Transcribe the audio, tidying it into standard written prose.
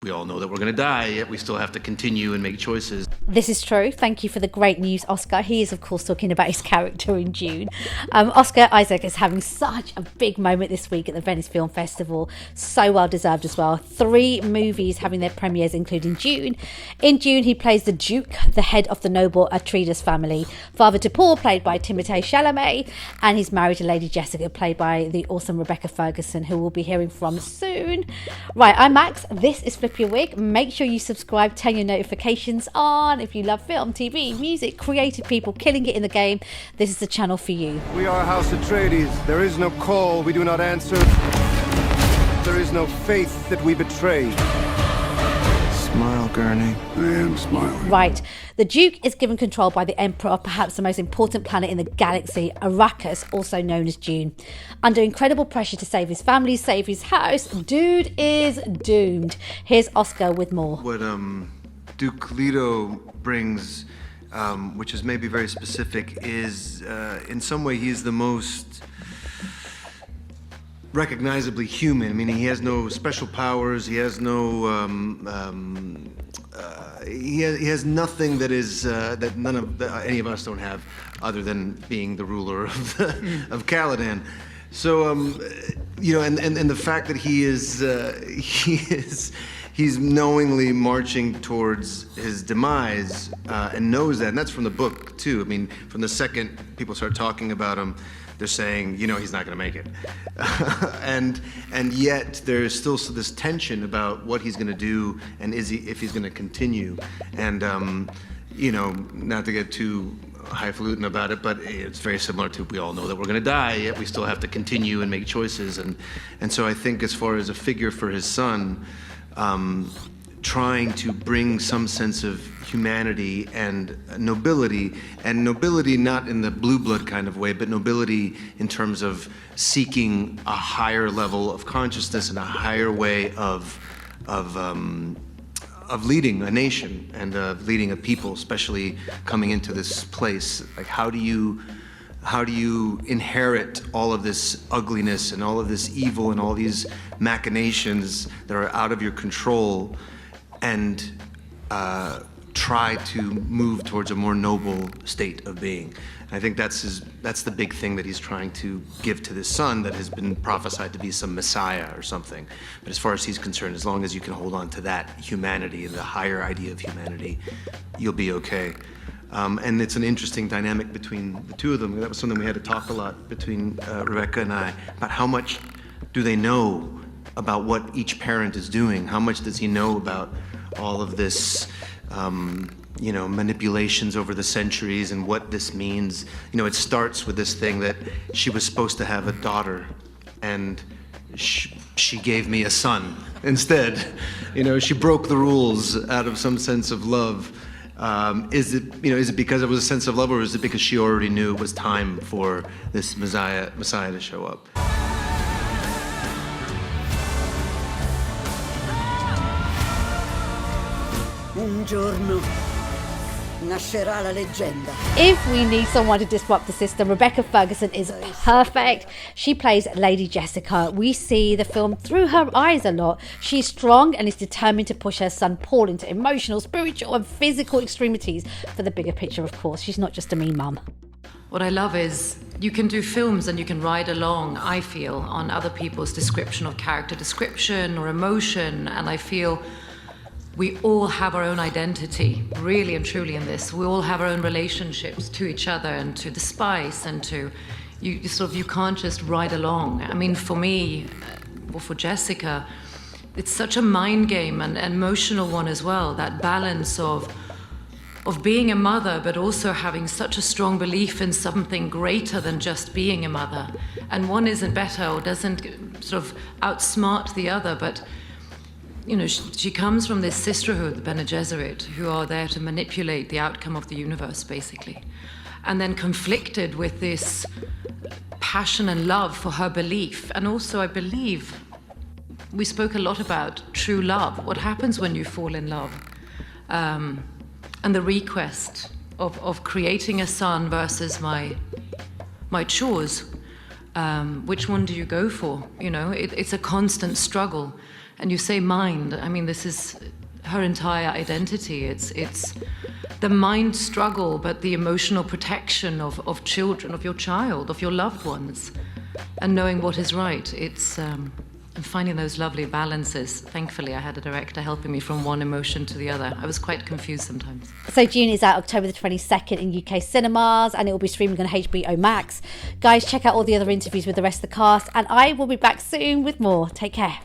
We all know that we're going to die, yet we still have to continue and make choices. This is true. Thank you for the great news, Oscar. He is, of course, talking about his character in Dune. Oscar Isaac is having such a big moment this week at the Venice Film Festival. So well deserved as well. 3 movies having their premieres, including Dune. In Dune, he plays the Duke, the head of the noble Atreides family. Father to Paul, played by Timothée Chalamet. And he's married to Lady Jessica, played by the awesome Rebecca Ferguson, who we'll be hearing from soon. Right, I'm Max. This is Flip Your Wig. Make sure you subscribe, turn your notifications on. If you love film, TV, music, creative people killing it in the game, this is the channel for you. We are House Atreides. There is no call we do not answer. There is no faith that we betray. Smile, Gurney. I am smiling. Right. The Duke is given control by the Emperor of perhaps the most important planet in the galaxy, Arrakis, also known as Dune. Under incredible pressure to save his family, save his house, dude is doomed. Here's Oscar with more. What Duke Leto brings, which is maybe very specific, is in some way he's the most recognizably human. I mean, he has no special powers. He has no. He has nothing that is that none of any of us don't have, other than being the ruler of Caladan. So you know, and the fact that he's knowingly marching towards his demise and knows that, and that's from the book too. I mean, from the second people start talking about him, they're saying, you know, he's not going to make it, and yet there's still this tension about what he's going to do and if he's going to continue, and you know, not to get too highfalutin about it, but it's very similar to, we all know that we're going to die, yet we still have to continue and make choices, and so I think as far as a figure for his son, trying to bring some sense of humanity and nobility not in the blue blood kind of way, but nobility in terms of seeking a higher level of consciousness and a higher way of leading a nation and of leading a people, especially coming into this place. Like, how do you inherit all of this ugliness and all of this evil and all these machinations that are out of your control, and try to move towards a more noble state of being? I think that's the big thing that he's trying to give to this son that has been prophesied to be some messiah or something. But as far as he's concerned, as long as you can hold on to that humanity and the higher idea of humanity, you'll be okay. And it's an interesting dynamic between the two of them. That was something we had to talk a lot between Rebecca and I, about how much do they know about what each parent is doing? How much does he know about all of this, you know, manipulations over the centuries and what this means? You know, it starts with this thing that she was supposed to have a daughter, and she gave me a son instead. You know, she broke the rules out of some sense of love. Is it because it was a sense of love, or is it because she already knew it was time for this Messiah to show up? Un giorno nascerà la leggenda. If we need someone to disrupt the system, Rebecca Ferguson is perfect. She plays Lady Jessica. We see the film through her eyes a lot. She's strong and is determined to push her son Paul into emotional, spiritual and physical extremities for the bigger picture, of course. She's not just a mean mum. What I love is you can do films and you can ride along, I feel, on other people's description of character description or emotion, and I feel we all have our own identity, really and truly, in this. We all have our own relationships to each other and to the spice, and to you can't just ride along. I mean, for me, or for Jessica, it's such a mind game and an emotional one as well. That balance of being a mother, but also having such a strong belief in something greater than just being a mother. And one isn't better or doesn't sort of outsmart the other, but you know, she comes from this sisterhood, the Bene Gesserit, who are there to manipulate the outcome of the universe, basically. And then conflicted with this passion and love for her belief. And also, I believe, we spoke a lot about true love, what happens when you fall in love. And the request of creating a son versus my chores. Which one do you go for? You know, it's a constant struggle. And you say mind. I mean, this is her entire identity. It's the mind struggle, but the emotional protection of children, of your child, of your loved ones, and knowing what is right. It's and finding those lovely balances. Thankfully, I had a director helping me from one emotion to the other. I was quite confused sometimes. So Dune is out October the 22nd in UK cinemas, and it will be streaming on HBO Max. Guys, check out all the other interviews with the rest of the cast, and I will be back soon with more. Take care.